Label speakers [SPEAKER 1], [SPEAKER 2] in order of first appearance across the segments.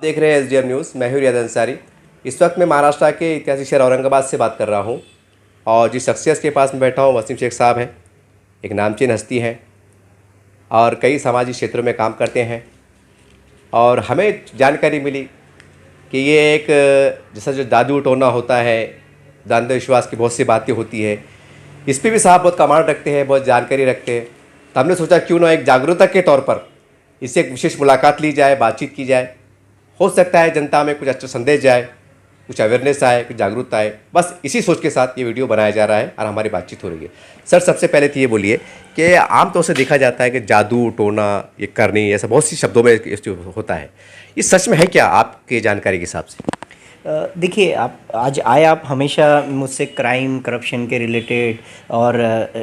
[SPEAKER 1] देख रहे हैं एसडीएम न्यूज़। मैं हूं रियाद अंसारी। इस वक्त मैं महाराष्ट्र के ऐतिहासिक शहर औरंगाबाद से बात कर रहा हूं और जिस शख्सियत के पास में बैठा हूं वसीम शेख साहब हैं। एक नामचीन हस्ती हैं और कई सामाजिक क्षेत्रों में काम करते हैं और हमें जानकारी मिली कि ये एक जैसा जो जादू टोना होता है, अंधविश्वास की बहुत सी बातें होती है, इस पर भी साहब बहुत कमांड रखते हैं, बहुत जानकारी रखते हैं। तो हमने सोचा क्यों ना एक जागरूकता के तौर पर इससे एक विशेष मुलाकात ली जाए, बातचीत की जाए। हो सकता है जनता में कुछ अच्छा संदेश जाए, कुछ अवेयरनेस आए, कुछ जागरूकता आए। बस इसी सोच के साथ ये वीडियो बनाया जा रहा है और हमारी बातचीत हो रही है। सर, सबसे पहले तो ये बोलिए कि आमतौर से देखा जाता है कि जादू टोना, ये करनी, ऐसा बहुत सी शब्दों में होता है। ये सच में है क्या आपके जानकारी के हिसाब से?
[SPEAKER 2] देखिए, आप आज आए, आप हमेशा मुझसे क्राइम करप्शन के रिलेटेड और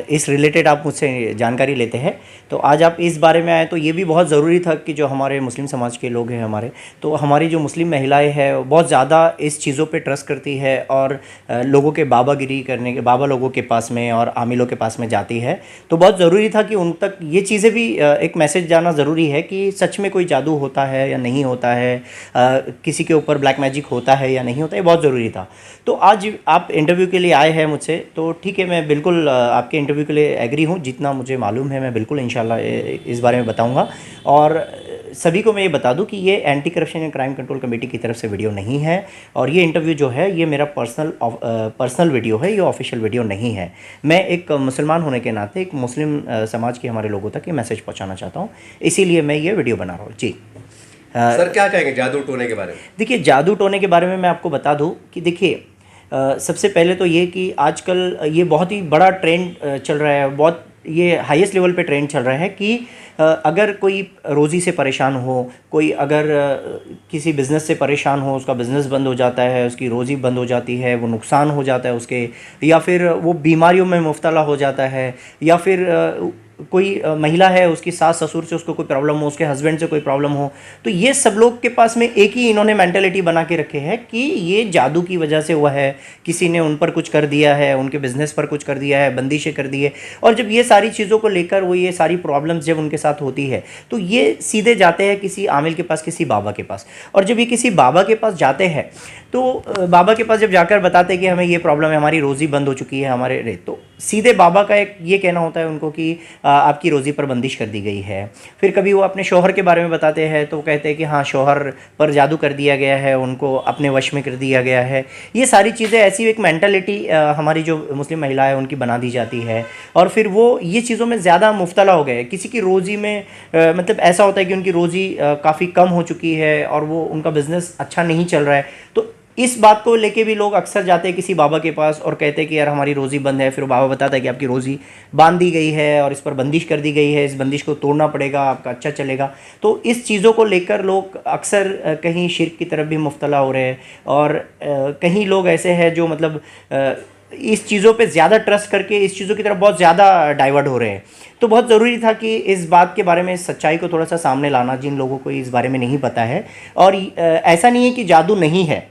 [SPEAKER 2] इस रिलेटेड आप मुझसे जानकारी लेते हैं। तो आज आप इस बारे में आए तो ये भी बहुत ज़रूरी था कि जो हमारे मुस्लिम समाज के लोग हैं हमारे, तो हमारी जो मुस्लिम महिलाएं हैं वो बहुत ज़्यादा इस चीज़ों पे ट्रस्ट करती है और लोगों के बाबागिरी करने के, बाबा लोगों के पास में और आमिलों के पास में जाती है। तो बहुत ज़रूरी था कि उन तक ये चीज़ें भी एक मैसेज जाना ज़रूरी है कि सच में कोई जादू होता है या नहीं होता है, किसी के ऊपर ब्लैक मैजिक होता है या नहीं होता, ये बहुत ज़रूरी था। तो आज आप इंटरव्यू के लिए आए हैं मुझसे, तो ठीक है, मैं बिल्कुल आपके इंटरव्यू के लिए एग्री हूँ। जितना मुझे मालूम है मैं बिल्कुल इंशाल्लाह इस बारे में बताऊँगा। और सभी को मैं ये बता दूं कि ये anti corruption and crime control committee की तरफ से वीडियो नहीं है और ये इंटरव्यू जो है ये मेरा पर्सनल वीडियो है, ये ऑफिशियल वीडियो नहीं है। मैं एक मुसलमान होने के नाते एक मुस्लिम समाज के हमारे लोगों तक ये मैसेज पहुँचाना चाहता हूँ, इसीलिए मैं ये वीडियो बना रहा हूँ। जी
[SPEAKER 1] सर, क्या कहेंगे जादू टोने के बारे में?
[SPEAKER 2] देखिए, जादू टोने के बारे में मैं आपको बता दूं कि देखिए, सबसे पहले तो ये कि आजकल ये बहुत ही बड़ा ट्रेंड चल रहा है, बहुत ये हाईएस्ट लेवल पे ट्रेंड चल रहा है कि अगर कोई रोज़ी से परेशान हो, कोई अगर किसी बिज़नेस से परेशान हो, उसका बिज़नेस बंद हो जाता है, उसकी रोज़ी बंद हो जाती है, वो नुकसान हो जाता है उसके, या फिर वो बीमारियों में मुब्तला हो जाता है, या फिर कोई महिला है, उसकी सास ससुर से उसको कोई प्रॉब्लम हो, उसके हस्बैंड से कोई प्रॉब्लम हो, तो ये सब लोग के पास में एक ही इन्होंने मेंटेलिटी बना के रखे है कि ये जादू की वजह से हुआ है, किसी ने उन पर कुछ कर दिया है, उनके बिजनेस पर कुछ कर दिया है, बंदिशें कर दी है। और जब ये सारी चीज़ों को लेकर वो ये सारी प्रॉब्लम्स जब उनके साथ होती है तो ये सीधे जाते हैं किसी आमिल के पास, किसी बाबा के पास। और जब ये किसी बाबा के पास जाते हैं तो बाबा के पास जब जाकर बताते हैं कि हमें ये प्रॉब्लम है, हमारी रोज़ी बंद हो चुकी है हमारे रे, तो सीधे बाबा का एक ये कहना होता है उनको कि आपकी रोज़ी पर बंदिश कर दी गई है। फिर कभी वो अपने शौहर के बारे में बताते हैं तो कहते हैं कि हाँ, शौहर पर जादू कर दिया गया है, उनको अपने वश में कर दिया गया है। ये सारी चीज़ें ऐसी एक मेंटालिटी हमारी जो मुस्लिम महिला है उनकी बना दी जाती है और फिर वो ये चीज़ों में ज़्यादा मुब्तला हो गए। किसी की रोज़ी में मतलब ऐसा होता है कि उनकी रोज़ी काफ़ी कम हो चुकी है और वो उनका बिज़नेस अच्छा नहीं चल रहा है, तो इस बात को लेके भी लोग अक्सर जाते हैं किसी बाबा के पास और कहते हैं कि यार हमारी रोज़ी बंद है। फिर बाबा बताता है कि आपकी रोज़ी बांध दी गई है और इस पर बंदिश कर दी गई है, इस बंदिश को तोड़ना पड़ेगा, आपका अच्छा चलेगा। तो इस चीज़ों को लेकर लोग अक्सर कहीं शिर्क की तरफ भी मुब्तला हो रहे हैं और कहीं लोग ऐसे हैं जो मतलब इस चीज़ों पे ज़्यादा ट्रस्ट करके इस चीज़ों की तरफ बहुत ज़्यादा डाइवर्ट हो रहे हैं। तो बहुत ज़रूरी था कि इस बात के बारे में, इस सच्चाई को थोड़ा सा सामने लाना, जिन लोगों को इस बारे में नहीं पता है। और ऐसा नहीं है कि जादू नहीं है।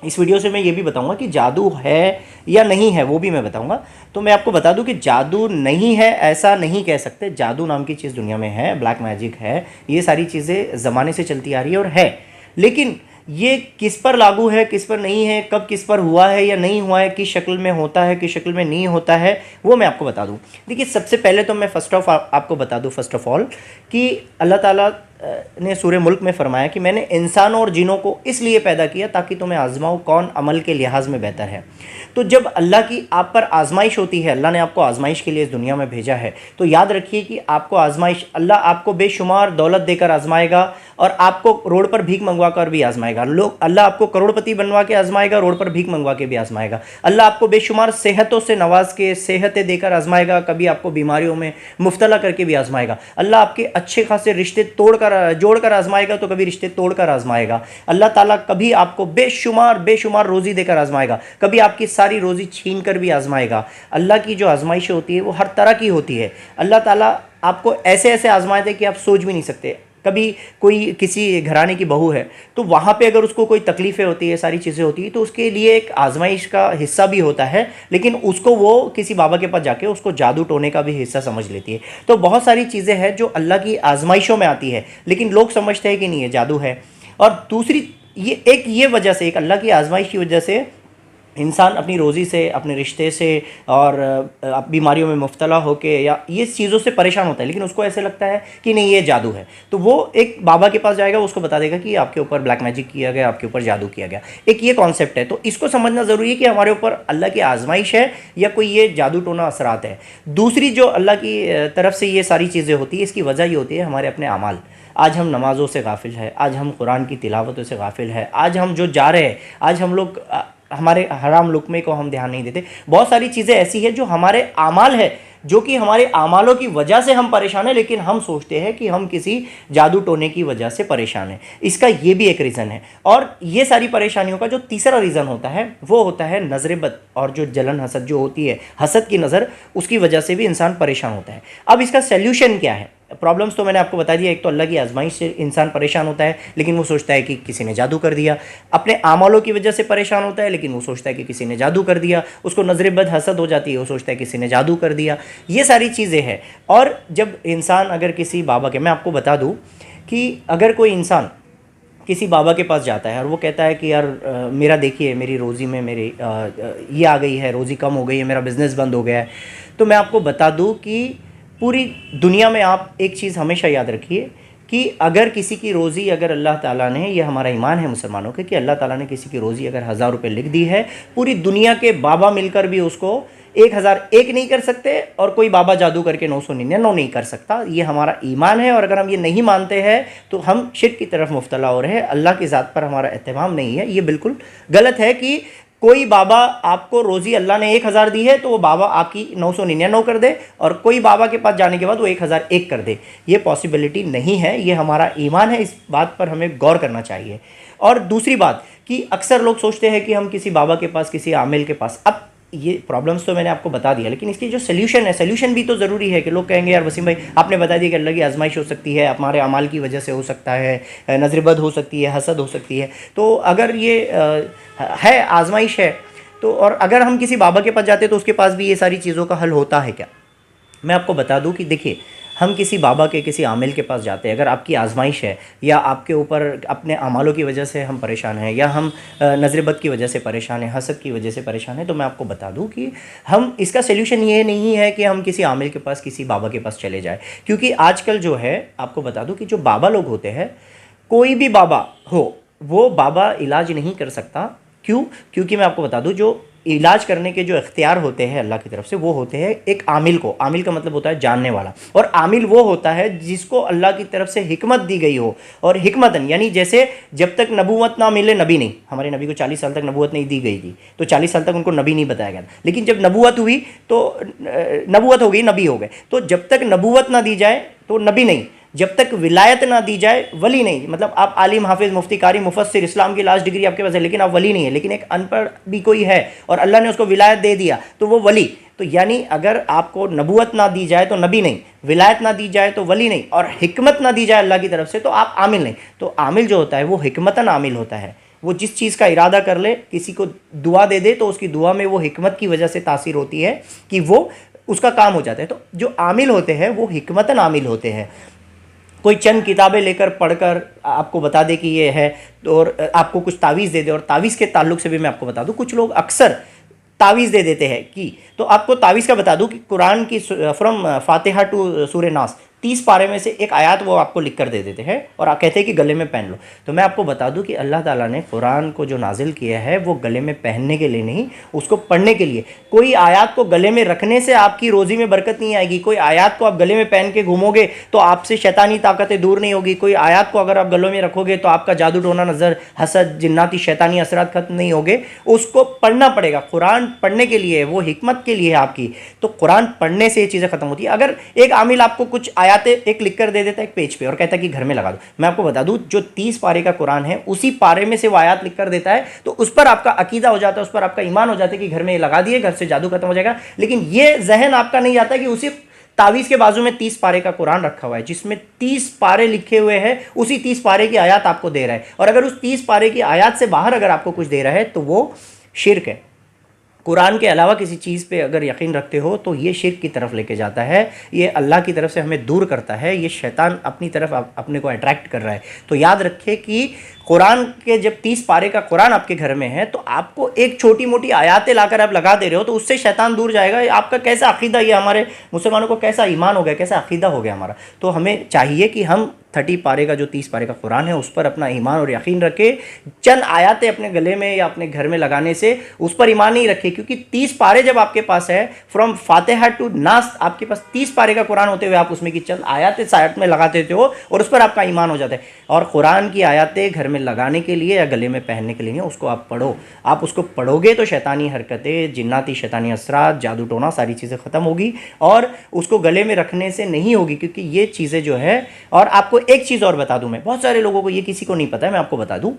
[SPEAKER 2] इस वीडियो से मैं ये भी बताऊंगा कि जादू है या नहीं है, वो भी मैं बताऊंगा। तो मैं आपको बता दूं कि जादू नहीं है ऐसा नहीं कह सकते। जादू नाम की चीज़ दुनिया में है, ब्लैक मैजिक है, ये सारी चीज़ें ज़माने से चलती आ रही है और है। लेकिन ये किस पर लागू है, किस पर नहीं है, कब किस पर हुआ है या नहीं हुआ है, किस शक्ल में होता है, किस शक्ल में नहीं होता है, वो मैं आपको बता दूं। देखिए, सबसे पहले तो मैं आपको बता दूं फर्स्ट ऑफ ऑल कि अल्लाह ताला ने सूरह मुल्क में फरमाया कि मैंने इंसानों और जिनों को इसलिए पैदा किया ताकि तुम्हें आजमाओ कौन अमल के लिहाज में बेहतर है। तो जब अल्लाह की आप पर आजमाइश होती है, अल्लाह ने आपको आजमाइश के लिए इस दुनिया में भेजा है, तो याद रखिए कि आपको आजमाइश, अल्लाह आपको बेशुमार दौलत देकर आजमाएगा और आपको रोड पर भीख मंगवा कर भी आजमाएगा। अल्लाह आपको करोड़पति बनवा के आजमाएगा, रोड पर भीख मंगवा के भी आजमाएगा। अल्लाह आपको बेशुमार सेहतों से नवाज के, सेहतें देकर आजमाएगा, कभी आपको बीमारियों में मुब्तला करके भी आजमाएगा। अल्लाह आपके अच्छे खासे रिश्ते जोड़कर आजमाएगा, तो कभी रिश्ते तोड़कर आजमाएगा। अल्लाह ताला कभी आपको बेशुमार रोज़ी देकर आजमाएगा, कभी आपकी सारी रोज़ी छीन कर भी आजमाएगा। अल्लाह की जो आजमाइशें होती है वो हर तरह की होती है। अल्लाह ताला आपको ऐसे ऐसे आजमाते हैं कि आप सोच भी नहीं सकते। कभी कोई किसी घराने की बहू है तो वहाँ पे अगर उसको कोई तकलीफ़ें होती है, सारी चीज़ें होती है, तो उसके लिए एक आजमाइश का हिस्सा भी होता है, लेकिन उसको वो किसी बाबा के पास जाके उसको जादू टोने का भी हिस्सा समझ लेती है। तो बहुत सारी चीज़ें हैं जो अल्लाह की आजमाइशों में आती है, लेकिन लोग समझते हैं कि नहीं, ये जादू है। और दूसरी ये वजह से, एक अल्लाह की आजमाइश की वजह से इंसान अपनी रोज़ी से, अपने रिश्ते से और बीमारियों में मुब्तला होके या ये चीज़ों से परेशान होता है, लेकिन उसको ऐसे लगता है कि नहीं ये जादू है, तो वो एक बाबा के पास जाएगा, उसको बता देगा कि आपके ऊपर ब्लैक मैजिक किया गया, आपके ऊपर जादू किया गया। एक ये कॉन्सेप्ट है। तो इसको समझना ज़रूरी है कि हमारे ऊपर अल्लाह की आजमाइश है या कोई ये जादू टोना असरात है। दूसरी जो अल्लाह की तरफ से ये सारी चीज़ें होती है, इसकी वजह ये होती है हमारे अपने अमाल। आज हम नमाज़ों से गाफिल है, आज हम कुरान की तिलावतों से गाफिल है, आज हम जो जा रहे हैं, आज हम लोग हमारे हराम लुक़मे को हम ध्यान नहीं देते। बहुत सारी चीज़ें ऐसी है जो हमारे आमाल है, जो कि हमारे आमालों की वजह से हम परेशान हैं, लेकिन हम सोचते हैं कि हम किसी जादू टोने की वजह से परेशान हैं। इसका ये भी एक रीज़न है। और ये सारी परेशानियों का जो तीसरा रीज़न होता है वो होता है नज़र बद, और जो जलन हसद जो होती है, हसद की नज़र, उसकी वजह से भी इंसान परेशान होता है। अब इसका सल्यूशन क्या है? प्रॉब्लम्स तो मैंने आपको बता दिया। एक तो अल्लाह की आजमाइश से इंसान परेशान होता है, लेकिन वो सोचता है कि किसी ने जादू कर दिया। अपने आमालों की वजह से परेशान होता है, लेकिन वो सोचता है कि किसी ने जादू कर दिया। उसको नज़र बद हसद हो जाती है, वो सोचता है किसी ने जादू कर दिया। ये सारी चीज़ें हैं। और जब इंसान अगर किसी बाबा के, मैं आपको बता दूँ कि अगर कोई इंसान किसी बाबा के पास जाता है और वो कहता है कि यार मेरा देखिए, मेरी रोज़ी में मेरी ये आ गई है, रोज़ी कम हो गई है, मेरा बिज़नेस बंद हो गया है, तो मैं आपको बता दूँ कि पूरी दुनिया में आप एक चीज़ हमेशा याद रखिए कि अगर किसी की रोज़ी, अगर अल्लाह ताला ने, ये हमारा ईमान है मुसलमानों के, कि अल्लाह ताला ने किसी की रोज़ी अगर 1000 रुपये लिख दी है, पूरी दुनिया के बाबा मिलकर भी उसको 1001 नहीं कर सकते, और कोई बाबा जादू करके 999 नहीं कर सकता। ये हमारा ईमान है। और अगर हम ये नहीं मानते हैं तो हम शिर्क की तरफ मुब्तला हो रहे हैं। अल्लाह की ज़ात पर हमारा एहतमाम नहीं है। ये बिल्कुल गलत है कि कोई बाबा आपको रोज़ी अल्लाह ने 1000 दी है तो वो बाबा आपकी 999 कर दे, और कोई बाबा के पास जाने के बाद वो 1001 कर दे। ये पॉसिबिलिटी नहीं है। ये हमारा ईमान है। इस बात पर हमें गौर करना चाहिए। और दूसरी बात कि अक्सर लोग सोचते हैं कि हम किसी बाबा के पास, किसी आमिल के पास, अब ये प्रॉब्लम्स तो मैंने आपको बता दिया, लेकिन इसकी जो सल्यूशन है, सल्यूशन भी तो ज़रूरी है। कि लोग कहेंगे यार वसीम भाई आपने बता दिया कि अल्लाह की आजमाइश हो सकती है, हमारे अमाल की वजह से हो सकता है, नज़रबद हो सकती है, हसद हो सकती है। तो अगर ये है आजमाइश है, तो और अगर हम किसी बाबा के पास जाते तो उसके पास भी ये सारी चीज़ों का हल होता है क्या? मैं आपको बता दूं कि देखिए, हम किसी बाबा के, किसी आमिल के पास जाते हैं, अगर आपकी आजमाइश है या आपके ऊपर अपने अमालों की वजह से हम परेशान हैं, या हम नज़रबद की वजह से परेशान हैं, हसद की वजह से परेशान हैं, तो मैं आपको बता दूं कि हम, इसका सल्यूशन ये नहीं है कि हम किसी आमिल के पास, किसी बाबा के पास चले जाए। क्योंकि आजकल जो है, आपको बता दूं कि जो बाबा लोग होते हैं, कोई भी बाबा हो, वो बाबा इलाज नहीं कर सकता। क्यों? क्योंकि मैं आपको बता दूं, जो इलाज करने के जो इख्तियार होते हैं अल्लाह की तरफ से, वो होते हैं एक आमिल को। आमिल का मतलब होता है जानने वाला, और आमिल वो होता है जिसको अल्लाह की तरफ से हिकमत दी गई हो। और हिकमतन यानी जैसे जब तक नबूवत ना मिले, नबी नहीं, हमारे नबी को 40 साल तक नबूवत नहीं दी गई थी, तो 40 साल तक उनको नबी नहीं बताया गया। लेकिन जब नबूवत हुई तो नबूवत हो गई, नबी हो गए। तो जब तक नबूवत ना दी जाए तो नबी नहीं, जब तक विलायत ना दी जाए वली नहीं। मतलब आप आलिम, हाफिज, मुफ्ती, कारी, मुफस्सिर, इस्लाम की लास्ट डिग्री आपके पास है, लेकिन आप वली नहीं है। लेकिन एक अनपढ़ भी कोई है और अल्लाह ने उसको विलायत दे दिया तो वो वली। तो यानी अगर आपको नबूवत ना दी जाए तो नबी नहीं, विलायत ना दी जाए तो वली नहीं, और हिकमत ना दी जाए अल्लाह की तरफ से तो आप आमिल नहीं। तो आमिल जो होता है वो हिकमतन आमिल होता है। वो जिस चीज़ का इरादा कर ले, किसी को दुआ दे दे, तो उसकी दुआ में वो हिकमत की वजह से तासीर होती है कि वो उसका काम हो जाता है। तो जो आमिल होते हैं वो हिकमतन आमिल होते हैं। कोई चंद किताबें लेकर पढ़कर आपको बता दे कि ये है, और आपको कुछ तावीज़ दे दे, और तावीज़ के ताल्लुक से भी मैं आपको बता दूं, कुछ लोग अक्सर तावीज़ दे देते हैं कि, तो आपको तावीज़ का बता दूं कि कुरान की फ्रॉम फातिहा टू सूरह नास 30 पारे में से एक आयत वो आपको लिख कर दे देते हैं और कहते हैं कि गले में पहन लो। तो मैं आपको बता दूं कि अल्लाह ताला ने कुरान को जो नाजिल किया है वो गले में पहनने के लिए नहीं, उसको पढ़ने के लिए। कोई आयत को गले में रखने से आपकी रोज़ी में बरकत नहीं आएगी। कोई आयत को आप गले में पहन के घूमोगे तो आपसे शैतानी ताकतें दूर नहीं होगी। कोई आयत को अगर आप गलों में रखोगे तो आपका जादू टोना, नज़र, हसद, जिन्नाती, शैतानी असरात खत्म नहीं होंगे। उसको पढ़ना पड़ेगा। कुरान पढ़ने के लिए, वो हिकमत के लिए आपकी, तो कुरान पढ़ने से ये चीज़ें खत्म होती है। अगर एक आमिल आपको कुछ आयतें एक लिख कर दे देता है एक पेज पे और कहता है कि घर में लगा दो, मैं आपको बता दूं जो 30 पारे का कुरान है उसी पारे में से वो आयत लिख कर देता है, तो उस पर आपका अकीदा हो जाता है, उस पर आपका ईमान हो जाता है कि घर में लगा दिए, घर से जादू खत्म हो जाएगा। लेकिन ये जहन आपका नहीं आता कि उसी तावीज़ के बाजू में 30 पारे का कुरान रखा हुआ है जिसमें 30 पारे लिखे हुए हैं, उसी 30 पारे की आयत आपको दे रहा है, और अगर उस 30 पारे की आयत से बाहर अगर आपको कुछ दे रहा है तो वो शिर्क है। कुरान के अलावा किसी चीज़ पे अगर यकीन रखते हो तो ये शिर्क की तरफ लेके जाता है, ये अल्लाह की तरफ से हमें दूर करता है, ये शैतान अपनी तरफ अपने को अट्रैक्ट कर रहा है। तो याद रखें कि कुरान के जब 30 पारे का कुरान आपके घर में है तो आपको एक छोटी मोटी आयातें लाकर आप लगा दे रहे हो तो उससे शैतान दूर जाएगा। आपका कैसा अकीदा, ये हमारे मुसलमानों को कैसा ईमान हो गया, कैसा अकीदा हो गया हमारा। तो हमें चाहिए कि हम 30 पारे का जो 30 पारे का कुरान है उस पर अपना ईमान और यकीन रखे। चंद आयतें अपने गले में या अपने घर में लगाने से उस पर ईमान नहीं रखे, क्योंकि 30 पारे जब आपके पास है, फ्रॉम फातिहा टू नास आपके पास 30 पारे का कुरान होते हुए आप उसमें की चंद आयतें साइड में लगा देते हो और उस पर आपका ईमान हो जाता है। और कुरान की आयतें घर में लगाने के लिए या गले में पहनने के लिए नहीं, उसको आप पढ़ो। आप उसको पढ़ोगे तो शैतानी हरकतें, जिन्नाती शैतानी असरात, जादू टोना, सारी चीज़ें ख़त्म होगी और उसको गले में रखने से नहीं होगी, क्योंकि ये चीज़ें जो है। और आपको एक चीज़ और बता दूं, मैं बहुत सारे लोगों को, ये किसी को नहीं पता है, मैं आपको बता दूं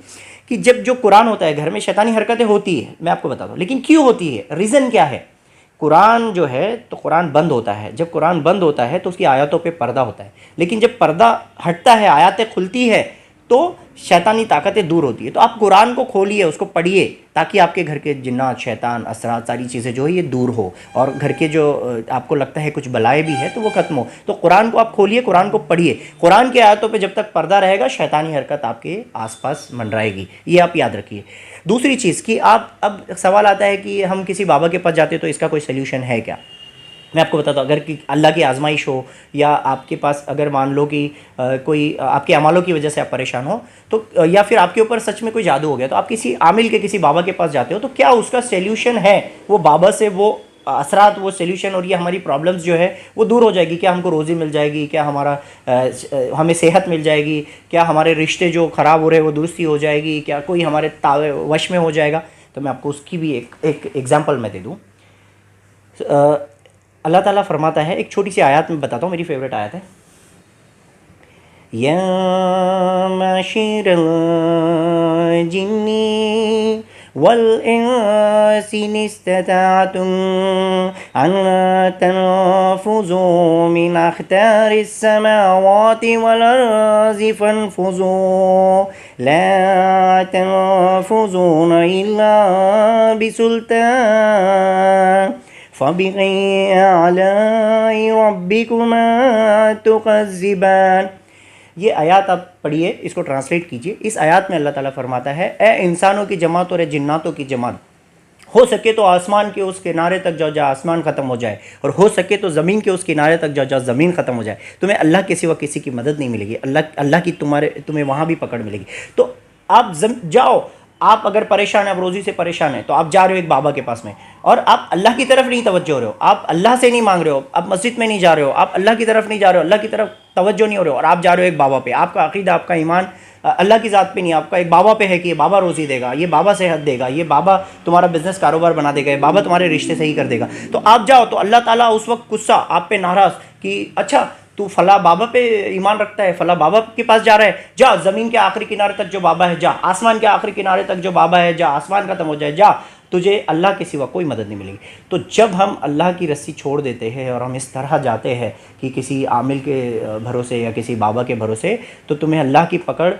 [SPEAKER 2] कि जब जो कुरान होता है घर में शैतानी हरकतें होती है, मैं आपको बता दूं, लेकिन क्यों होती है, रीज़न क्या है। कुरान जो है तो कुरान बंद होता है, जब कुरान बंद होता है तो उसकी आयतों पे पर्दा होता है, लेकिन जब पर्दा हटता है, आयतें खुलती है तो शैतानी ताकतें दूर होती है। तो आप कुरान को खोलिए, उसको पढ़िए, ताकि आपके घर के जिन्नात, शैतान, असरात, सारी चीज़ें जो है ये दूर हो और घर के जो आपको लगता है कुछ बलाएँ भी है तो वो खत्म हो। तो कुरान को आप खोलिए, कुरान को पढ़िए। कुरान की आयतों पे जब तक पर्दा रहेगा शैतानी हरकत आपके आसपास मंडराएगी, ये आप याद रखिए। दूसरी चीज़ कि आप, अब सवाल आता है कि हम किसी बाबा के पास जाते तो इसका कोई सोल्यूशन है क्या। मैं आपको बताता हूँ, अगर कि अल्लाह की आजमाइश हो या आपके पास अगर मान लो कि कोई आपके अमालों की वजह से आप परेशान हो तो, या फिर आपके ऊपर सच में कोई जादू हो गया, तो आप किसी आमिल के, किसी बाबा के पास जाते हो तो क्या उसका सोल्यूशन है, वो बाबा से वो असरात, वो सोल्यूशन और ये हमारी प्रॉब्लम्स जो है वो दूर हो जाएगी। क्या हमको रोज़ी मिल जाएगी, क्या हमारा हमें सेहत मिल जाएगी, क्या हमारे रिश्ते जो ख़राब हो रहे हैं वो दुरुस्ती हो जाएगी, क्या कोई हमारे तावे वश में हो जाएगा। तो मैं आपको उसकी भी एक एग्जाम्पल मैं दे दूँ। अल्लाह ताला फरमाता है, एक छोटी सी आयत में बताता हूँ, मेरी फेवरेट आयत है। या माशिरल जिन्नी वल इंसी इस्तताअतुम अन तनफुजू मिन अख्तारिस समावाति वल अर्ज़ि फनफुजू ला तनफुजून इल्ला बिसुल्तान फ़बिअय्यि आलाइ रब्बिकुमा तुकज़्ज़िबान। ये आयत आप पढ़िए, इसको ट्रांसलेट कीजिए। इस आयत में अल्लाह ताला फरमाता है, ए इंसानों की जमात और ए जिन्नातों की जमात, हो सके तो आसमान के उस किनारे तक जाओ जहाँ आसमान ख़त्म हो जाए, और हो सके तो ज़मीन के उस किनारे तक जाओ जहाँ ज़मीन ख़त्म हो जाए। तुम्हें अल्लाह के सिवा किसी की मदद नहीं मिलेगी, अल्लाह की तुम्हें वहाँ भी पकड़ मिलेगी। तो आप जाओ, आप अगर परेशान हैं, आप रोज़ी से परेशान हैं, तो आप जा रहे हो एक बाबा के पास में और आप अल्लाह की तरफ नहीं तवज्जो हो रहे हो, आप अल्लाह से नहीं मांग रहे हो, आप मस्जिद में नहीं जा रहे हो, आप अल्लाह की तरफ नहीं जा रहे हो, अल्लाह की तरफ तवज्जो नहीं हो रहे हो, और आप जा रहे हो एक बाबा पे। आपका अकीदा, आपका ईमान अल्लाह की ज़ात पे नहीं, आपका एक बाबा पे है कि ये बाबा रोज़ी देगा, ये बाबा सेहत देगा, ये बाबा तुम्हारा बिजनेस कारोबार बना देगा, ये बाबा तुम्हारे रिश्ते सही कर देगा। तो आप जाओ तो अल्लाह ताला उस वक्त गुस्सा, आप पे नाराज़ कि अच्छा तू फला बाबा पे ईमान रखता है, फला बाबा के पास जा रहा है, जा ज़मीन के आखिरी किनारे तक जो बाबा है जा, आसमान के आखिरी किनारे तक जो बाबा है जा, आसमान खत्म हो जाए जा, तुझे अल्लाह के सिवा कोई मदद नहीं मिलेगी। तो जब हम अल्लाह की रस्सी छोड़ देते हैं और हम इस तरह जाते हैं कि किसी आमिल के भरोसे या किसी बाबा के भरोसे, तो तुम्हें अल्लाह की पकड़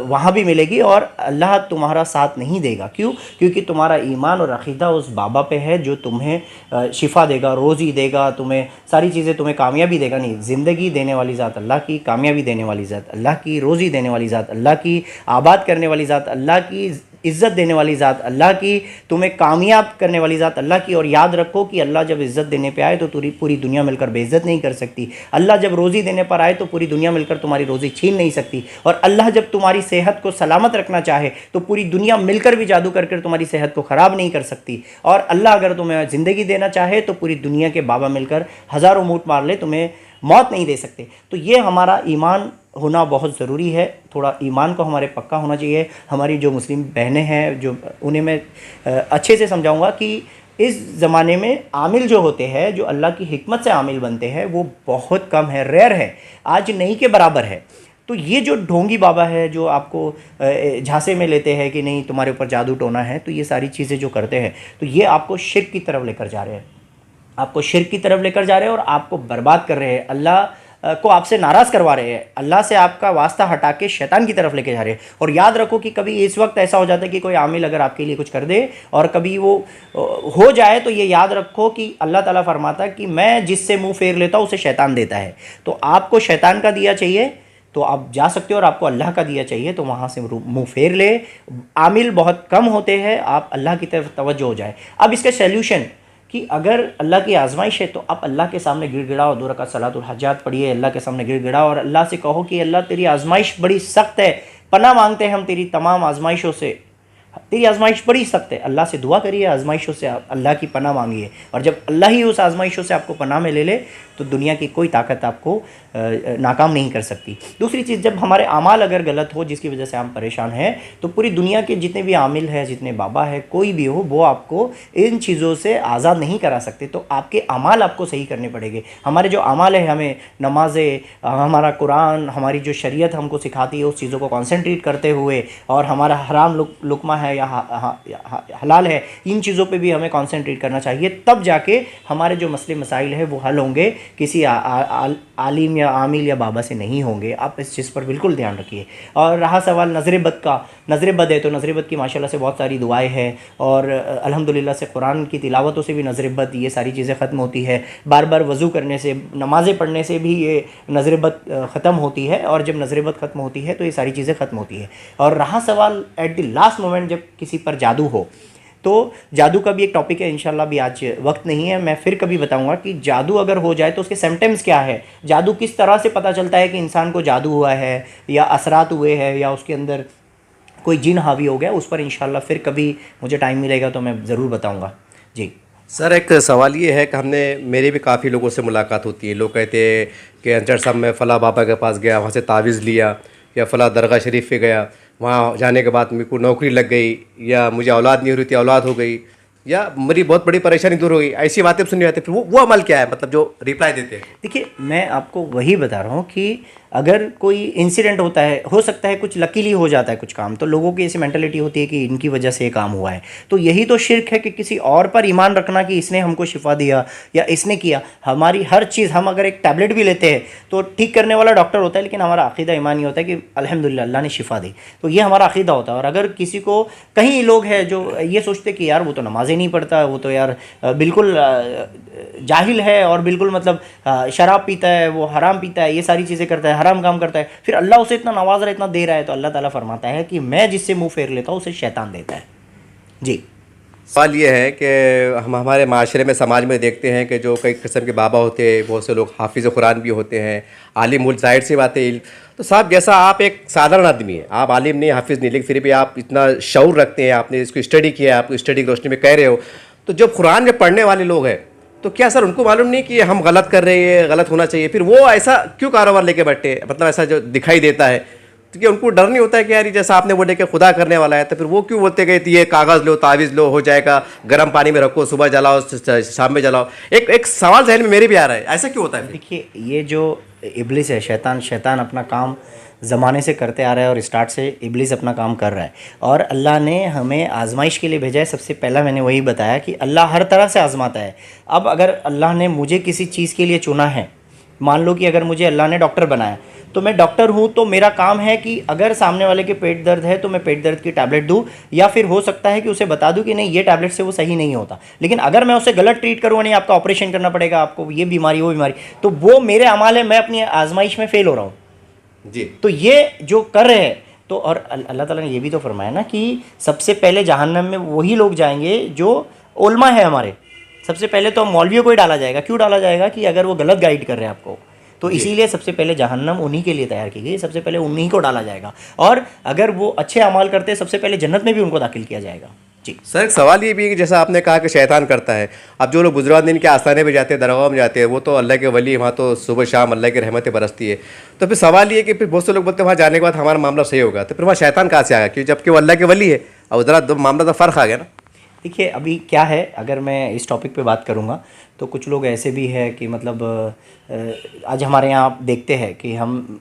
[SPEAKER 2] वहाँ भी मिलेगी और अल्लाह तुम्हारा साथ नहीं देगा। क्यों? क्योंकि तुम्हारा ईमान और अक़ीदा उस बाबा पे है जो तुम्हें शिफा देगा, रोज़ी देगा, तुम्हें सारी चीज़ें, तुम्हें कामयाबी देगा। नहीं, ज़िंदगी देने वाली ज़ात अल्लाह की, कामयाबी देने वाली ज़ात अल्लाह की, रोज़ी देने वाली ज़ात अल्लाह की, आबाद करने वाली ज़ात अल्लाह की, इज़्ज़त देने वाली ज़ात अल्लाह की, तुम्हें कामयाब करने वाली ज़ात अल्लाह की। और याद रखो कि अल्लाह जब इज़्ज़त देने पे आए तो पूरी दुनिया मिलकर बेइज़्ज़त नहीं कर सकती। अल्लाह जब रोज़ी देने पर आए तो पूरी दुनिया मिलकर तुम्हारी रोज़ी छीन नहीं सकती। और अल्लाह जब तुम्हारी सेहत को सलामत रखना चाहे तो पूरी दुनिया मिलकर भी जादू करके तुम्हारी सेहत को ख़राब नहीं कर सकती। और अल्लाह अगर तुम्हें ज़िंदगी देना चाहे तो पूरी दुनिया के बाबा मिलकर हज़ारों मूठ मार ले, तुम्हें मौत नहीं दे सकते। तो ये हमारा ईमान होना बहुत ज़रूरी है। थोड़ा ईमान को हमारे पक्का होना चाहिए। हमारी जो मुस्लिम बहनें हैं, जो उन्हें मैं अच्छे से समझाऊंगा कि इस ज़माने में आमिल जो होते हैं, जो अल्लाह की हिकमत से आमिल बनते हैं, वो बहुत कम है, रेयर है, आज नहीं के बराबर है। तो ये जो ढोंगी बाबा है जो आपको झांसे में लेते हैं कि नहीं तुम्हारे ऊपर जादू टोना है, तो ये सारी चीज़ें जो करते हैं तो ये आपको शिर्क की तरफ लेकर जा रहे हैं, आपको शिर्क की तरफ लेकर जा रहे हैं और आपको बर्बाद कर रहे हैं। अल्लाह को आपसे नाराज़ करवा रहे हैं, अल्लाह से आपका वास्ता हटा के शैतान की तरफ लेके जा रहे हैं। और याद रखो कि कभी इस वक्त ऐसा हो जाता है कि कोई आमिल अगर आपके लिए कुछ कर दे और कभी वो हो जाए, तो ये याद रखो कि अल्लाह ताला फरमाता है कि मैं जिससे मुंह फेर लेता हूँ उसे शैतान देता है। तो आपको शैतान का दिया चाहिए तो आप जा सकते हो, और आपको अल्लाह का दिया चाहिए तो वहाँ से मुंह फेर ले। आमिल बहुत कम होते हैं, आप अल्लाह की तरफ तवज्जो हो जाए। अब इसका सल्यूशन कि अगर अल्लाह की आजमाइश है तो आप अल्लाह के सामने गिड़गिड़ाओ, 2 रकात सलातुल हाजात पढ़िए, अल्लाह के सामने गिड़गिड़ाओ और अल्लाह से कहो कि अल्लाह तेरी आजमाइश बड़ी सख्त है, पनाह मांगते हैं हम तेरी तमाम आजमाइशों से, तेरी आजमाइश बड़ी सख्त है। अल्लाह से दुआ करिए, आजमाइशों से अल्लाह की पनाह मांगिए, और जब अल्लाह ही उस आजमाइशों से आपको पनाह में ले ले तो दुनिया की कोई ताकत आपको नाकाम नहीं कर सकती। दूसरी चीज़, जब हमारे अमाल अगर गलत हो जिसकी वजह से हम परेशान हैं, तो पूरी दुनिया के जितने भी आमिल हैं, जितने बाबा है, कोई भी हो, वो आपको इन चीज़ों से आज़ाद नहीं करा सकते। तो आपके अमाल आपको सही करने पड़ेंगे। हमारे जो अमाल है, हमें नमाज़ें, हमारा कुरान, हमारी जो शरीयत हमको सिखाती है, उस चीज़ों को कॉन्सेंट्रेट करते हुए, और हमारा हराम लुकमा है या हलाल है, इन चीज़ों पे भी हमें कॉन्सेंट्रेट करना चाहिए। तब जाके हमारे जो मसले मसाइल है वो हल होंगे, किसी आलिम या आमिल या बाबा से नहीं होंगे। आप इस चीज़ पर बिल्कुल ध्यान रखिए। और रहा सवाल नज़र बद का, नज़र बद है तो नज़र बद की माशाल्लाह से बहुत सारी दुआएं हैं, और अल्हम्दुलिल्लाह से कुरान की तिलावतों से भी नज़र बद, ये सारी चीज़ें ख़त्म होती है। बार बार वज़ू करने से, नमाज़ें पढ़ने से भी ये नज़र बद ख़त्म होती है, और जब नज़र बद ख़त्म होती है तो ये सारी चीज़ें ख़त्म होती है। और रहा सवाल एट द लास्ट मोमेंट जब किसी पर जादू हो, तो जादू का भी एक टॉपिक है, इंशाल्लाह भी आज वक्त नहीं है, मैं फिर कभी बताऊंगा कि जादू अगर हो जाए तो उसके सिम्टम्स क्या है, जादू किस तरह से पता चलता है कि इंसान को जादू हुआ है या असरात हुए हैं या उसके अंदर कोई जिन हावी हो गया, उस पर इंशाल्लाह फिर कभी मुझे टाइम मिलेगा तो मैं ज़रूर बताऊँगा। जी
[SPEAKER 1] सर, एक सवाल ये है कि मेरे भी काफ़ी लोगों से मुलाकात होती है। लोग कहते हैं कि अंचर साहब मैं फ़लाँ बाबा के पास गया, वहाँ से तावीज़ लिया, या फ़लाँ दरगाह शरीफ पे गया, वहाँ जाने के बाद मेरे को नौकरी लग गई, या मुझे औलाद नहीं हो रही थी औलाद हो गई, या मेरी बहुत बड़ी परेशानी दूर हो गई। ऐसी बातें सुननी आती है। फिर वो अमल क्या है, मतलब जो रिप्लाई देते हैं?
[SPEAKER 2] देखिए, मैं आपको वही बता रहा हूँ कि अगर कोई इंसिडेंट होता है, हो सकता है कुछ लकीली हो जाता है कुछ काम, तो लोगों की ऐसी मेंटलिटी होती है कि इनकी वजह से ये काम हुआ है। तो यही तो शिर्क है कि किसी और पर ईमान रखना कि इसने हमको शिफा दिया या इसने किया। हमारी हर चीज़, हम अगर एक टैबलेट भी लेते हैं तो ठीक करने वाला डॉक्टर होता है, लेकिन हमारा अकीदा ईमान ये होता है कि अल्हम्दुलिल्लाह अल्लाह ने शिफा दी, तो ये हमारा अकीदा होता है। और अगर किसी को, कहीं लोग हैं जो ये सोचते कि यार वो तो नमाज़ें नहीं पढ़ता, वो तो यार बिल्कुल जाहिल है और बिल्कुल मतलब शराब पीता है, वो हराम पीता है, ये सारी चीज़ें करता है, हराम काम करता है, फिर अल्लाह उसे इतना नवाज रहा है, इतना दे रहा है, तो अल्लाह ताला फरमाता है कि मैं जिससे मुंह फेर लेता हूँ उसे शैतान देता है। जी
[SPEAKER 1] सवाल ये है कि हम हमारे माशरे में, समाज में देखते हैं कि जो कई किस्म के बाबा होते हैं, बहुत से लोग हाफिज़ कुरान भी होते हैं, आलिम, ज़ाहिर सी बात है। तो साहब, जैसा आप एक साधारण आदमी है, आप आलिम नहीं, हाफिज़ नहीं, लेकिन फिर भी आप इतना शऊर रखते हैं, आपने इसको स्टडी किया, आप स्टडी की रोशनी में कह रहे हो, तो जो कुरान में पढ़ने वाले लोग हैं, तो क्या सर उनको मालूम नहीं कि हम गलत कर रहे हैं, गलत होना चाहिए? फिर वो ऐसा क्यों कारोबार लेके बैठे हैं? मतलब ऐसा जो दिखाई देता है, तो क्या उनको डर नहीं होता है कि यार जैसा आपने बोले कि खुदा करने वाला है, तो फिर वो क्यों बोलते गए ये कागज़ लो, तावीज़ लो, हो जाएगा, गर्म पानी में रखो, सुबह जलाओ, शाम में जलाओ? एक सवाल जहन में मेरे भी आ रहा है, ऐसा क्यों होता है?
[SPEAKER 2] देखिए, ये जो इब्लिस है, शैतान अपना काम ज़माने से करते आ रहा है, और स्टार्ट से इब्लिस अपना काम कर रहा है, और अल्लाह ने हमें आजमाइश के लिए भेजा है। सबसे पहला मैंने वही बताया कि अल्लाह हर तरह से आजमाता है। अब अगर अल्लाह ने मुझे किसी चीज़ के लिए चुना है, मान लो कि अगर मुझे अल्लाह ने डॉक्टर बनाया, तो मैं डॉक्टर हूँ, तो मेरा काम है कि अगर सामने वाले के पेट दर्द है तो मैं पेट दर्द की टैबलेट दूँ, या फिर हो सकता है कि उसे बता दूँ कि नहीं, ये टैबलेट से वो सही नहीं होता। लेकिन अगर मैं उसे गलत ट्रीट करूँ, नहीं आपका ऑपरेशन करना पड़ेगा, आपको ये बीमारी वो बीमारी, तो वो मेरे अमाल है, मैं अपनी आजमाइश में फ़ेल हो रहा हूँ
[SPEAKER 1] जी।
[SPEAKER 2] तो ये जो कर रहे हैं, तो और अल्लाह ताला ने ये भी तो फरमाया ना कि सबसे पहले जहन्नम में वही लोग जाएंगे जो उलमा है हमारे। सबसे पहले तो मौलवियों को ही डाला जाएगा। क्यों डाला जाएगा? कि अगर वो गलत गाइड कर रहे हैं आपको, तो इसीलिए सबसे पहले जहन्नम उन्हीं के लिए तैयार की गई, सबसे पहले उन्हीं को डाला जाएगा। और अगर वो अच्छे अमाल करते हैं, सबसे पहले जन्नत में भी उनको दाखिल किया जाएगा। जी
[SPEAKER 1] सर, एक सवाल ये भी है कि जैसा आपने कहा कि शैतान करता है, अब जो लोग बुजुर्गान के आस्थाने पे जाते हैं, दरगाह में जाते हैं, वो तो अल्लाह के वली, वहाँ तो सुबह शाम अल्लाह की रहमतें बरसती है। तो फिर सवाल ये कि फिर बहुत से लोग बोलते हैं वहाँ जाने के बाद हमारा मामला सही होगा, तो फिर वहाँ शैतान कहाँ से आएगा? क्योंकि जबकि वो अल्लाह के वली है, और ज़रा मामला तो फ़र्क आ गया ना।
[SPEAKER 2] देखिए, अभी क्या है, अगर मैं इस टॉपिक पे बात करूँगा तो कुछ लोग ऐसे भी है कि मतलब आज हमारे यहाँ आप देखते हैं कि हम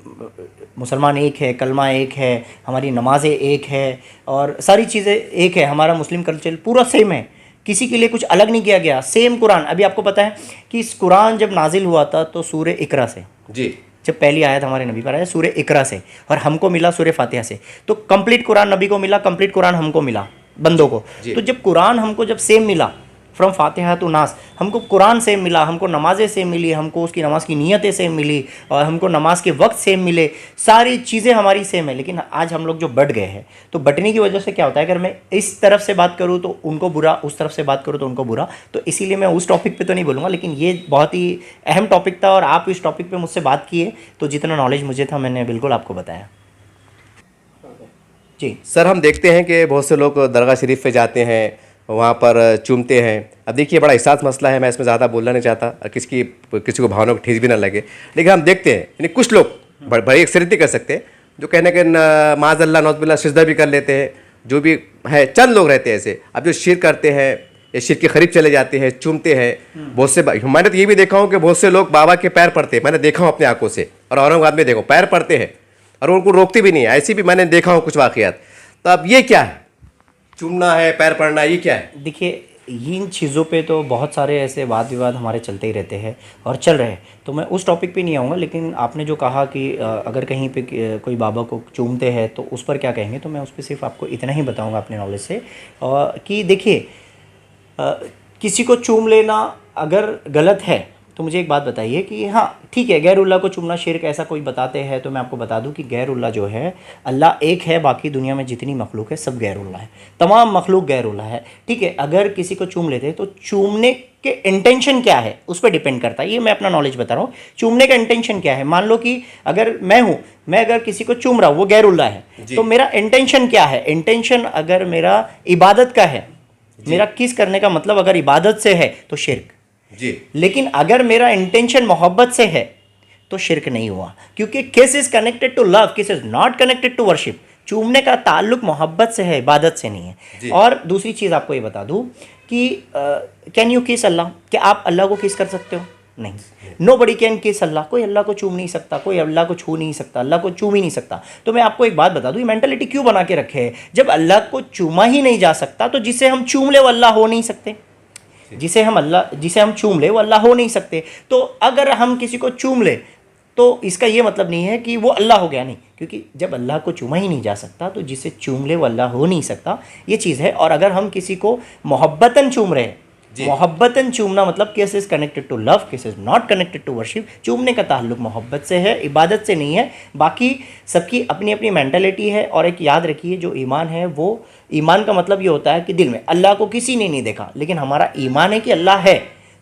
[SPEAKER 2] मुसलमान एक है, कलमा एक है, हमारी नमाज़ें एक है, और सारी चीज़ें एक है, हमारा मुस्लिम कल्चर पूरा सेम है, किसी के लिए कुछ अलग नहीं किया गया, सेम कुरान। अभी आपको पता है कि इस कुरान जब नाजिल हुआ था तो सूरह इकरा से,
[SPEAKER 1] जी,
[SPEAKER 2] जब पहली आयत हमारे नबी पर आया सूरह इकरा से, और हमको मिला सूरह फातिहा से। तो कंप्लीट कुरान नबी को मिला, कंप्लीट कुरान हमको मिला, बंदों को। तो जब कुरान हमको जब सेम मिला, फ्रॉम फातिहा टू नास। हमको कुरान सेम मिला, हमको नमाज़ें सेम मिली, हमको उसकी नमाज की नीयतें सेम मिली, और हमको नमाज के वक्त सेम मिले, सारी चीज़ें हमारी सेम है। लेकिन आज हम लोग जो बट गए हैं, तो बटने की वजह से क्या होता है, अगर मैं इस तरफ से बात करूँ तो उनको बुरा, उस तरफ से बात करूँ तो उनको बुरा। तो इसीलिए मैं उस टॉपिक पे तो नहीं बोलूँगा, लेकिन ये बहुत ही अहम टॉपिक था और आप इस टॉपिक पे मुझसे बात किए, तो जितना नॉलेज मुझे था मैंने बिल्कुल आपको बताया जी।
[SPEAKER 1] सर, हम देखते हैं कि बहुत से लोग दरगाह शरीफ पे जाते हैं, वहाँ पर चूमते हैं। अब देखिए, बड़ा एहसास मसला है, मैं इसमें ज़्यादा बोलना नहीं चाहता और किसी को भावनाओं को ठेस भी ना लगे। लेकिन हम देखते हैं, यानी कुछ लोग बड़ी अक्सरियत कर सकते हैं, जो कहने के माज़अल्लाह नौज़बिल्लाह सिजदा भी कर लेते हैं, जो भी है, चंद लोग रहते हैं ऐसे। अब जो शिरक करते हैं या शिरक के करीब चले जाते हैं, चूमते हैं, बहुत से, मैंने तो ये भी देखा हूँ कि बहुत से लोग बाबा के पैर पड़ते हैं, मैंने देखा हूँ अपनी आंखों से, और औरंगाबाद में देखो पैर पड़ते हैं और उनको रोकते भी नहीं है, ऐसी भी मैंने देखा हूँ कुछ वाक़यात। तो अब ये क्या है, चूमना है, पैर पड़ना, ये क्या है?
[SPEAKER 2] देखिए, इन चीज़ों पे तो बहुत सारे ऐसे वाद विवाद हमारे चलते ही रहते हैं और चल रहे हैं, तो मैं उस टॉपिक पे नहीं आऊँगा। लेकिन आपने जो कहा कि अगर कहीं पे कोई बाबा को चूमते हैं तो उस पर क्या कहेंगे, तो मैं उस पर सिर्फ आपको इतना ही बताऊँगा अपने नॉलेज से, कि देखिए, किसी को चूम लेना अगर गलत है तो मुझे एक बात बताइए कि हाँ ठीक है, गैरुल्लाह को चूमना शिरक ऐसा कोई बताते हैं, तो मैं आपको बता दूं कि गैरुल्लाह जो है, अल्लाह एक है, बाकी दुनिया में जितनी मखलूक है सब गैरुल्लाह है, तमाम मखलूक गैरुल्लाह है। ठीक है, अगर किसी को चूम लेते हैं तो चूमने के इंटेंशन क्या है उस पर डिपेंड करता है। ये मैं अपना नॉलेज बता रहा हूँ, चूमने का इंटेंशन क्या है। मान लो कि अगर मैं अगर किसी को चूम रहा हूँ, वो गैरुल्लाह है, तो मेरा इंटेंशन क्या है। इंटेंशन अगर मेरा इबादत का है, मेरा किस करने का मतलब अगर इबादत से है तो शिरक
[SPEAKER 1] जी।
[SPEAKER 2] लेकिन अगर मेरा इंटेंशन मोहब्बत से है तो शिरक नहीं हुआ, क्योंकि kiss is connected to love, kiss is not connected to worship. चूमने का ताल्लुक मोहब्बत से है, इबादत से नहीं है। और दूसरी चीज़ आपको ये बता दूं कि कैन यू किस अल्लाह, क्या आप अल्लाह को किस कर सकते हो? नहीं। नो बडी कैन किस अल्लाह, कोई अल्लाह को चूम नहीं सकता, कोई अल्लाह को छू नहीं सकता, अल्लाह को चूम ही नहीं सकता। तो मैं आपको एक बात बता दूं, ये मेंटालिटी क्यों बना के रखे है, जब अल्लाह को चूमा ही नहीं जा सकता तो जिसे हम चूम ले वो अल्लाह हो नहीं सकते, जिसे हम चूम ले वो अल्लाह हो नहीं सकते। तो अगर हम किसी को चूम ले तो इसका ये मतलब नहीं है कि वो अल्लाह हो गया, नहीं, क्योंकि जब अल्लाह को चूमा ही नहीं जा सकता तो जिसे चूम ले वो अल्लाह हो नहीं सकता, ये चीज़ है। और अगर हम किसी को मोहब्बतन चूम रहे, मोहब्बतन चूमना मतलब kiss is connected to love, kiss is not connected to worship. चूमने का ताल्लुक मोहब्बत से है, इबादत से नहीं है। बाकी सबकी अपनी अपनी मेंटालिटी है। और एक याद रखिए, जो ईमान है वो, ईमान का मतलब ये होता है कि दिल में, अल्लाह को किसी ने नहीं देखा लेकिन हमारा ईमान है कि अल्लाह है।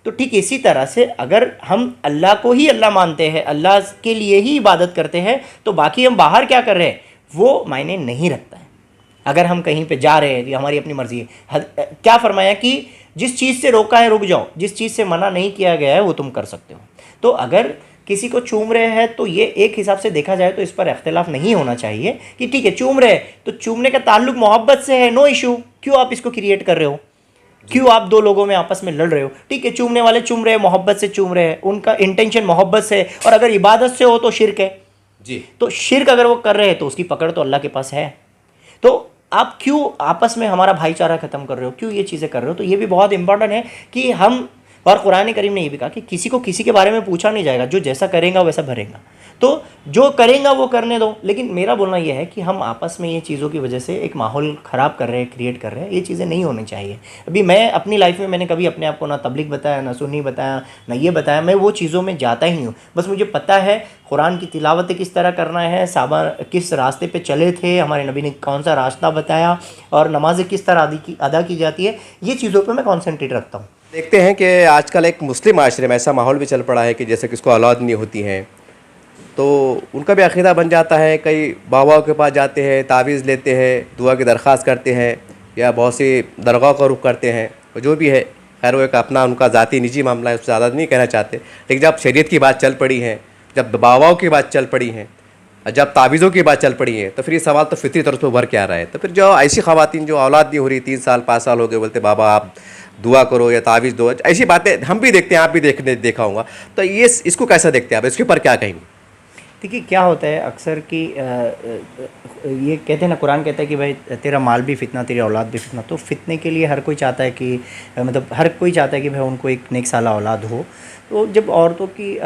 [SPEAKER 2] तो ठीक इसी तरह से अगर हम अल्लाह को ही अल्लाह मानते हैं, अल्लाह के लिए ही इबादत करते हैं, तो बाकी हम बाहर क्या कर रहे हैं वो मायने नहीं रखता है। अगर हम कहीं पे जा रहे हैं तो हमारी अपनी मर्जी है। क्या फरमाया कि जिस चीज़ से रोका है रुक जाओ, जिस चीज़ से मना नहीं किया गया है वो तुम कर सकते हो। तो अगर किसी को चूम रहे हैं तो ये एक हिसाब से देखा जाए तो इस पर इख्तिलाफ नहीं होना चाहिए कि ठीक है चूम रहे तो चूमने का ताल्लुक मोहब्बत से है, नो इशू। क्यों आप इसको क्रिएट कर रहे हो, क्यों आप दो लोगों में आपस में लड़ रहे हो? ठीक है, चूमने वाले चूम रहे हैं, मोहब्बत से चूम रहे हैं, उनका इंटेंशन मोहब्बत से है। और अगर इबादत से हो तो शिरक है
[SPEAKER 1] जी।
[SPEAKER 2] तो शिरक अगर वो कर रहे हैं तो उसकी पकड़ तो अल्लाह के पास है। तो आप क्यों आपस में हमारा भाईचारा खत्म कर रहे हो, क्यों ये चीज़ें कर रहे हो? तो ये भी बहुत इंपॉर्टेंट है कि हम, और कुरान करीम ने ये भी कहा कि किसी को किसी के बारे में पूछा नहीं जाएगा, जो जैसा करेगा वैसा भरेगा। तो जो करेगा वो करने दो। लेकिन मेरा बोलना ये है कि हम आपस में ये चीज़ों की वजह से एक माहौल ख़राब कर रहे हैं, क्रिएट कर रहे हैं। ये चीज़ें नहीं होनी चाहिए। अभी मैं अपनी लाइफ में मैंने कभी अपने आप को ना तबलीग बताया, ना सुन्नी बताया, ना ये बताया। मैं वो चीज़ों में जाता ही नहीं हूँ। बस मुझे पता है कुरान की तिलावत किस तरह करना है, साहबा किस रास्ते पे चले थे, हमारे नबी ने कौन सा रास्ता बताया, और नमाज़ें किस तरह अदा की जाती है। ये चीज़ों पर मैं कॉन्सेंट्रेट रखता हूँ।
[SPEAKER 1] देखते हैं कि आजकल एक मुस्लिम माशरे में ऐसा माहौल भी चल पड़ा है कि जैसे किसको औलाद नहीं होती है तो उनका भी अक़ीदा बन जाता है। कई बाबाओं के पास जाते हैं, तावीज़ लेते हैं, दुआ की दरख्वास्त करते हैं, या बहुत सी दरगाह का रुख करते हैं। जो भी है, खैर वो एक अपना उनका ज़ाती निजी मामला है, उससे ज़्यादा नहीं कहना चाहते। लेकिन जब शरीयत की बात चल पड़ी है, जब बाबाओं की बात चल पड़ी है, जब तावीज़ों की बात चल पड़ी है, तो फिर ये सवाल तो फितरी तौर पर उभर के आ रहा है। तो फिर जो ऐसी ख़वातीन जो औलाद नहीं हो रही, 3 साल 5 साल हो गए, बोलते बाबा आप दुआ करो या तावीज़ दो, ऐसी बातें हम भी देखते हैं, आप भी देखा होगा। तो ये इसको कैसा देखते हैं आप, इसके ऊपर क्या कहेंगे?
[SPEAKER 2] देखिए क्या होता है अक्सर कि ये कहते हैं ना, कुरान कहता है कि भाई तेरा माल भी फितना, तेरी औलाद भी फितना। तो फितने के लिए हर कोई चाहता है कि मतलब हर कोई चाहता है कि भाई उनको एक नेक साला औलाद हो। तो जब औरतों की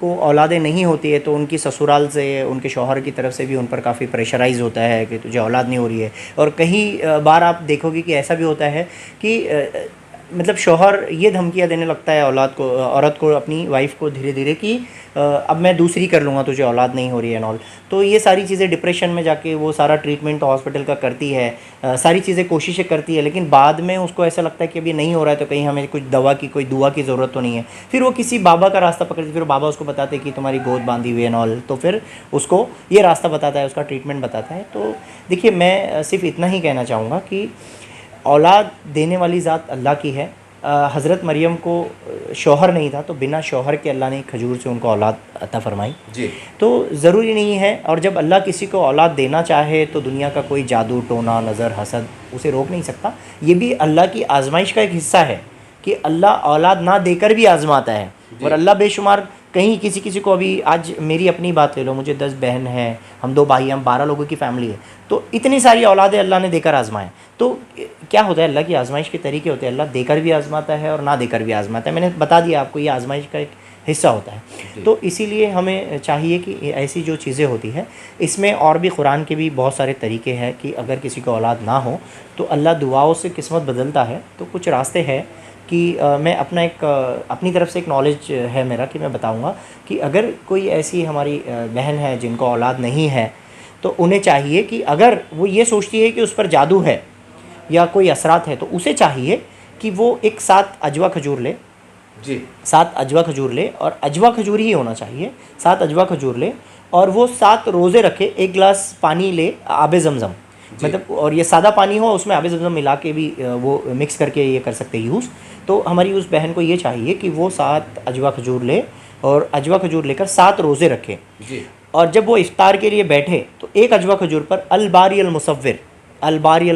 [SPEAKER 2] को औलादें नहीं होती है तो उनकी ससुराल से, उनके शौहर की तरफ से भी उन पर काफ़ी प्रेशराइज़ होता है कि तुझे औलाद नहीं हो रही है। और कहीं बार आप देखोगे कि ऐसा भी होता है कि मतलब शौहर ये धमकियाँ देने लगता है औरत को अपनी वाइफ को धीरे धीरे कि अब मैं दूसरी कर लूँगा, तुझे औलाद नहीं हो रही है नॉल। तो ये सारी चीज़ें डिप्रेशन में जाके वो सारा ट्रीटमेंट हॉस्पिटल का करती है, सारी चीज़ें कोशिशें करती है, लेकिन बाद में उसको ऐसा लगता है कि अभी नहीं हो रहा है तो कहीं हमें कुछ दवा की कोई दुआ की ज़रूरत तो नहीं है। फिर वो किसी बाबा का रास्ता पकड़ती, फिर बाबा उसको बताते कि तुम्हारी गोद बांधी हुई है नॉल, तो फिर उसको ये रास्ता बताता है, उसका ट्रीटमेंट बताता है। तो देखिए, मैं सिर्फ इतना ही कहना चाहूँगा कि औलाद देने वाली ज़ात अल्लाह की है। हज़रत मरियम को शौहर नहीं था, तो बिना शौहर के अल्लाह ने खजूर से उनको औलाद अता फरमाई
[SPEAKER 1] जी।
[SPEAKER 2] तो ज़रूरी नहीं है। और जब अल्लाह किसी को औलाद देना चाहे तो दुनिया का कोई जादू टोना नज़र हसद उसे रोक नहीं सकता। ये भी अल्लाह की आजमाइश का एक हिस्सा है कि अल्लाह औलाद ना देकर भी आजमाता है। और अल्लाह बेशुमार कहीं किसी को, अभी आज मेरी अपनी बात ले लो, मुझे 10 बहन हैं, हम 2 भाई, हम 12 लोगों की फ़ैमिली है, तो इतनी सारी औलादें अल्लाह ने देकर आजमाएं। तो क्या होता है, अल्लाह की आजमाइश के तरीके होते हैं, अल्लाह देकर भी आजमाता है और ना देकर भी आजमाता है। मैंने बता दिया आपको, ये आजमाइश का एक हिस्सा होता है। तो इसीलिए हमें चाहिए कि ऐसी जो चीज़ें होती है, इसमें और भी कुरान के भी बहुत सारे तरीके हैं कि अगर किसी को औलाद ना हो तो अल्लाह दुआओं से किस्मत बदलता है। तो कुछ रास्ते हैं कि मैं अपनी तरफ से एक नॉलेज है मेरा कि मैं बताऊंगा कि अगर कोई ऐसी हमारी बहन है जिनको औलाद नहीं है, तो उन्हें चाहिए कि अगर वो ये सोचती है कि उस पर जादू है या कोई असरात है, तो उसे चाहिए कि वो एक 7 अजवा खजूर ले
[SPEAKER 1] जी।
[SPEAKER 2] 7 अजवा खजूर ले, और अजवा खजूर ही होना चाहिए। 7 अजवा खजूर ले और वो 7 रोज़े रखे, 1 गिलास पानी ले आबे ज़मज़म, मतलब, और ये सादा पानी हो, उसमें आबे ज़मज़म मिला के भी वो मिक्स करके ये कर सकते हैं यूज़। तो हमारी उस बहन को ये चाहिए कि वो 7 अजवा खजूर ले और अजवा खजूर लेकर 7 रोज़े रखे
[SPEAKER 1] जी।
[SPEAKER 2] और जब वो इफ्तार के लिए बैठे तो 1 अजवा खजूर पर अलबारी अल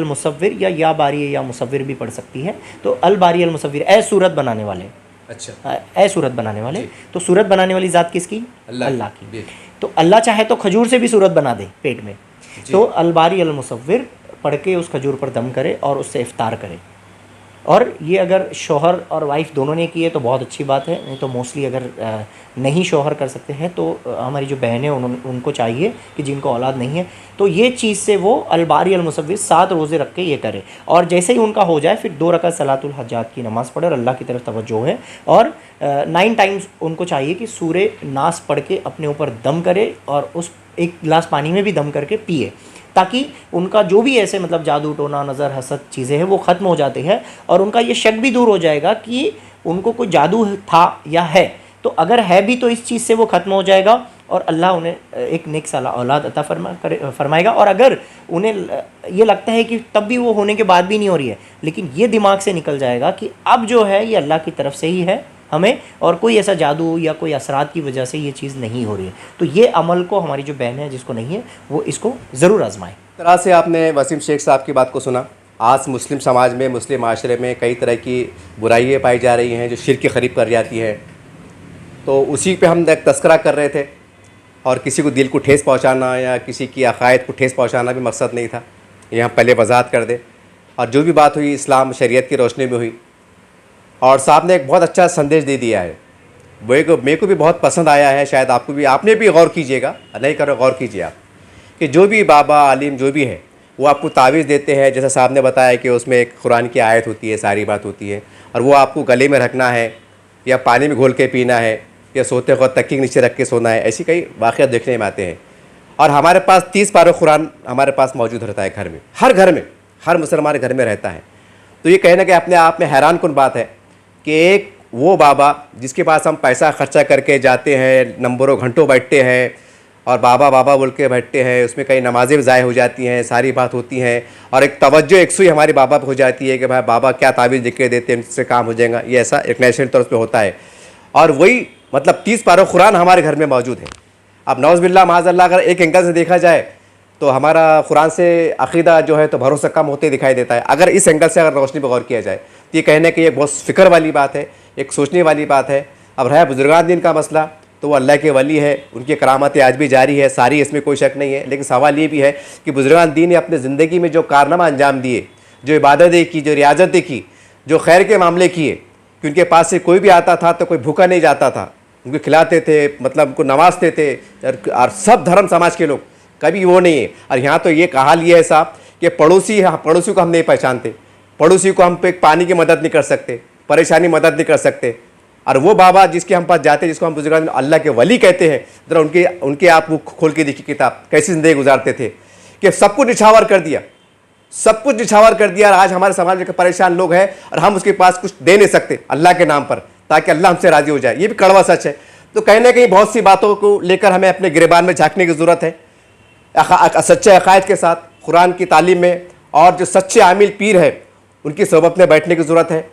[SPEAKER 2] मुसव्विर या बारी या मुसव्विर भी पढ़ सकती है। तो अलबारी अल मुसव्विर, ए सूरत बनाने वाले,
[SPEAKER 1] अच्छा,
[SPEAKER 2] ए सूरत बनाने वाले। तो सूरत बनाने वाली ज़ात किसकी? अल्लाह की।
[SPEAKER 1] जी।
[SPEAKER 2] तो अल्लाह चाहे तो खजूर से भी सूरत बना दे पेट में। तो अलबारी अल मुसव्विर पढ़ के उस खजूर पर दम करे और उससे इफ्तार करे। और ये अगर शौहर और वाइफ दोनों ने किए तो बहुत अच्छी बात है, नहीं तो मोस्टली अगर नहीं शौहर कर सकते हैं तो हमारी जो बहनें उनको चाहिए कि जिनको औलाद नहीं है, तो ये चीज़ से वो अलबारी अल मुसव्विर 7 रोज़े रख के ये करे। और जैसे ही उनका हो जाए फिर 2 रकात सलातुल हज्जात की नमाज़ पढ़े और अल्लाह की तरफ तवज्जो है। और 9 टाइम्स उनको चाहिए कि सूरे नास पढ़ के अपने ऊपर दम करे और उस 1 गिलास पानी में भी दम करके पिए, ताकि उनका जो भी ऐसे मतलब जादू टोना नज़र हसद चीज़ें हैं वो ख़त्म हो जाती है और उनका ये शक भी दूर हो जाएगा कि उनको कोई जादू था या है। तो अगर है भी तो इस चीज़ से वो ख़त्म हो जाएगा और अल्लाह उन्हें एक नेक साला औलाद अता फरमाएगा। और अगर उन्हें ये लगता है कि तब भी वो होने के बाद भी नहीं हो रही है, लेकिन ये दिमाग से निकल जाएगा कि अब जो है ये अल्लाह की तरफ से ही है हमें, और कोई ऐसा जादू या कोई असरात की वजह से ये चीज़ नहीं हो रही है। तो ये अमल को हमारी जो बहन है जिसको नहीं है वो इसको ज़रूर आजमाएं।
[SPEAKER 1] तरह से आपने वसीम शेख साहब की बात को सुना। आज मुस्लिम समाज में, मुस्लिम माशरे में कई तरह की बुराइयाँ पाई जा रही हैं जो शिर्क के करीब कर जाती हैं। तो उसी पे हम एक तस्करा कर रहे थे और किसी को दिल को ठेस पहुंचाना या किसी की अकायद को ठेस पहुंचाना भी मकसद नहीं था। ये हम पहले वजाहत कर दें। और जो भी बात हुई इस्लाम शरीयत की रोशनी में हुई और साहब ने एक बहुत अच्छा संदेश दे दिया है। वो एक मेरे को भी बहुत पसंद आया है, शायद आपको भी, आपने भी गौर कीजिएगा, नहीं करो गौर कीजिए आप, कि जो भी बाबा आलिम जो भी है वो आपको तावीज़ देते हैं। जैसा साहब ने बताया कि उसमें एक कुरान की आयत होती है, सारी बात होती है, और वो आपको गले में रखना है या पानी में घोल के पीना है या सोते वक्त तकिए के नीचे रख के सोना है। ऐसी कई वाक़यात देखने में आते हैं। और हमारे पास 30 पारा कुरान हमारे पास मौजूद रहता है घर में, हर घर में, हर मुसलमान घर में रहता है। तो ये कहना कि अपने आप में हैरान कुन बात है कि एक वो बाबा जिसके पास हम पैसा खर्चा करके जाते हैं, नंबरों घंटों बैठते हैं और बाबा बाबा बोल के बैठते हैं, उसमें कई नमाज़ें भी ज़ाय हो जाती हैं, सारी बात होती हैं और एक तवज्जो एक सुई हमारी बाबा पर हो जाती है कि भाई बाबा क्या तावीज़ लिख के देते हैं, इनसे काम हो जाएगा। ये ऐसा एक नेशनल तौर पर होता है। और वही मतलब 30 पारा कुरान हमारे घर में मौजूद है। अब नौज़बिल्लाह माज़अल्लाह अगर एक एंगल से देखा जाए तो हमारा कुरान से अक़ीदा जो है तो भरोसा कम होते दिखाई देता है। अगर इस एंगल से अगर रोशनी पर गौर किया जाए तो ये कहने की ये बहुत फ़िक्र वाली बात है, एक सोचने वाली बात है। अब रहा बुजुर्गान दिन का मसला, तो वो अल्लाह के वली है, उनकी करामतें आज भी जारी है सारी, इसमें कोई शक नहीं है। लेकिन सवाल ये भी है कि बुजुर्गान दीन ने अपने ज़िंदगी में जो कारनामा अंजाम दिए, जो इबादतें की, जो रियाजतें की, जो खैर के मामले किए, कि उनके पास से कोई भी आता था तो कोई भूखा नहीं जाता था, उनको खिलाते थे, मतलब उनको नवाजते थे, और सब धर्म समाज के लोग, कभी वो नहीं है। और यहाँ तो ये कहा लिया है साहब कि पड़ोसी को हम नहीं पहचानते, पड़ोसी को हम पे पानी की मदद नहीं कर सकते, परेशानी मदद नहीं कर सकते, और वो बाबा जिसके हम पास जाते हैं, जिसको हम बुजुर्ग अल्लाह के वली कहते हैं, ज़रा उनके आप वो खोल के देखिए किताब, कैसी ज़िंदगी गुजारते थे कि सब कुछ निछावर कर दिया, सब कुछ निछावर कर दिया। और आज हमारे समाज में परेशान लोग हैं और हम उसके पास कुछ दे नहीं सकते अल्लाह के नाम पर, ताकि अल्लाह हमसे राज़ी हो जाए। ये भी कड़वा सच है। तो कहीं ना कहीं बहुत सी बातों को लेकर हमें अपने गिरबान में झांकने की ज़रूरत है, सच्चे अकायद के साथ कुरान की तालीम में, और जो सच्चे आमिल पीर है उनकी सोबत में बैठने की ज़रूरत है।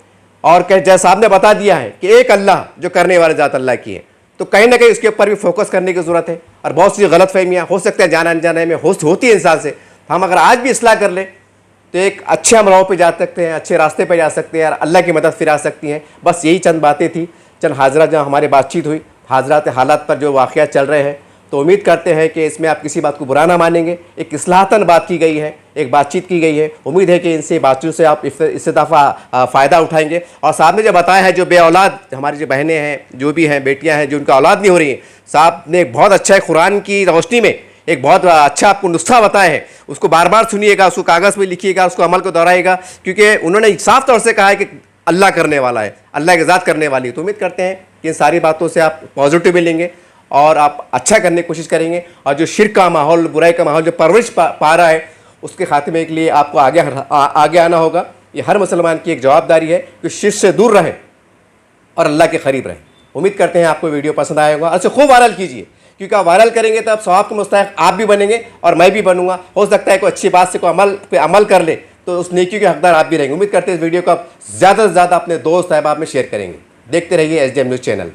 [SPEAKER 1] और जैसा साहब ने बता दिया है कि एक अल्लाह जो करने वाले ज़ात अल्लाह की है, तो कहीं ना कहीं उसके ऊपर भी फोकस करने की ज़रूरत है। और बहुत सी गलत फहमियाँ हो सकते हैं जान अनजाने में होती है इंसान से, हम अगर आज भी इस्लाह कर लें तो एक अच्छे हम राह पे जा सकते हैं, अच्छे रास्ते पे जा सकते हैं और अल्लाह की मदद फिर आ सकती हैं। बस यही चंद बातें थी, चंद हाजरा जहाँ हमारी बातचीत हुई, हाजरात हालात पर जो वाक़यात चल रहे हैं। तो उम्मीद करते हैं कि इसमें आप किसी बात को बुरा ना मानेंगे। एक इस्लाहतन बात की गई है, एक बातचीत की गई है। उम्मीद है कि इनसे बातचीत से आप इससे दफ़ा फ़ायदा उठाएंगे। और साहब ने जो बताया है, जो बे औलाद हमारी जो बहनें हैं, जो भी हैं, बेटियां हैं, जो उनका औलाद नहीं हो रही हैं, साहब ने बहुत अच्छा है कुरान की रोशनी में एक बहुत अच्छा आपको नुस्खा बताया है। उसको बार बार सुनिएगा, उसको कागज़ पे लिखिएगा, उसको अमल को दोहराइएगा, क्योंकि उन्होंने साफ तौर से कहा है कि अल्लाह करने वाला है, अल्लाह की ज़ात करने वाली है। तो उम्मीद करते हैं कि इन सारी बातों से आप पॉजिटिव मिलेंगे और आप अच्छा करने की कोशिश करेंगे। और जो शिर्क का माहौल, बुराई का माहौल जो परवरिश पा रहा है, उसके खात्मे के लिए आपको आगे आना होगा। ये हर मुसलमान की एक जवाबदारी है कि शिर्क से दूर रहे और अल्लाह के करीब रहे। उम्मीद करते हैं आपको वीडियो पसंद आया होगा। अच्छा, खूब वायरल कीजिए, क्योंकि आप वायरल करेंगे तो आप सवाब के मुस्तहिक आप भी बनेंगे और मैं भी बनूंगा। हो सकता है कोई अच्छी बात से कोई अमल कर ले तो उस नेकी के हकदार आप भी रहेंगे। उम्मीद करते हैं इस वीडियो को आप ज़्यादा से ज़्यादा अपने दोस्त अहबाब में शेयर करेंगे। देखते रहिए SDM न्यूज़ चैनल।